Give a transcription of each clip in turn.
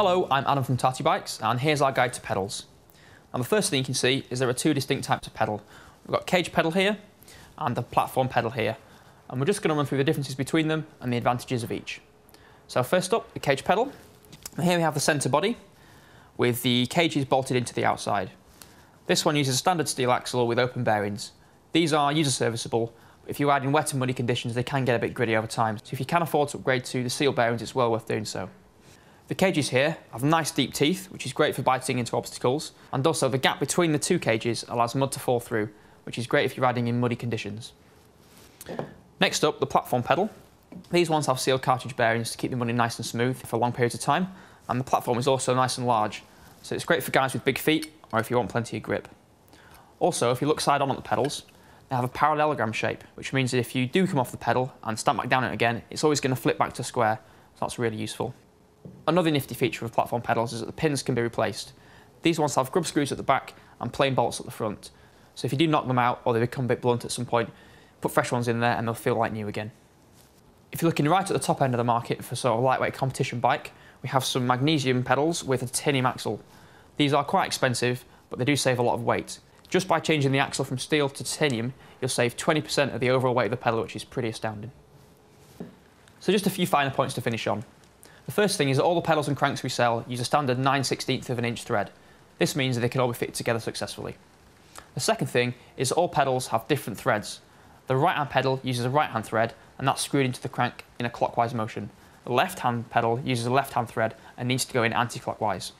Hello, I'm Adam from TartyBikes, and here's our guide to pedals. And the first thing you can see is there are two distinct types of pedal. We've got cage pedal here and the platform pedal here. And we're just going to run through the differences between them and the advantages of each. So first up, the cage pedal. And here we have the centre body with the cages bolted into the outside. This one uses a standard steel axle with open bearings. These are user serviceable. If you add in wet and muddy conditions, they can get a bit gritty over time. So if you can afford to upgrade to the seal bearings, it's well worth doing so. The cages here have nice deep teeth, which is great for biting into obstacles, and also the gap between the two cages allows mud to fall through, which is great if you're riding in muddy conditions. Next up, the platform pedal. These ones have sealed cartridge bearings to keep them running nice and smooth for long periods of time, and the platform is also nice and large, so it's great for guys with big feet or if you want plenty of grip. Also, if you look side on at the pedals, they have a parallelogram shape, which means that if you do come off the pedal and stand back down it again, it's always going to flip back to square, so that's really useful. Another nifty feature of platform pedals is that the pins can be replaced. These ones have grub screws at the back and plain bolts at the front, so if you do knock them out or they become a bit blunt at some point, put fresh ones in there and they'll feel like new again. If you're looking right at the top end of the market for sort of lightweight competition bike, we have some magnesium pedals with a titanium axle. These are quite expensive, but they do save a lot of weight. Just by changing the axle from steel to titanium, you'll save 20% of the overall weight of the pedal, which is pretty astounding. So just a few finer points to finish on. The first thing is that all the pedals and cranks we sell use a standard 9/16 of an inch thread. This means that they can all be fitted together successfully. The second thing is that all pedals have different threads. The right hand pedal uses a right hand thread, and that's screwed into the crank in a clockwise motion. The left hand pedal uses a left hand thread and needs to go in anti-clockwise.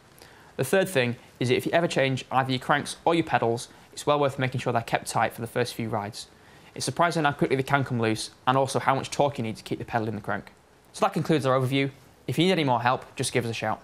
The third thing is that if you ever change either your cranks or your pedals, it's well worth making sure they're kept tight for the first few rides. It's surprising how quickly they can come loose, and also how much torque you need to keep the pedal in the crank. So that concludes our overview. If you need any more help, just give us a shout.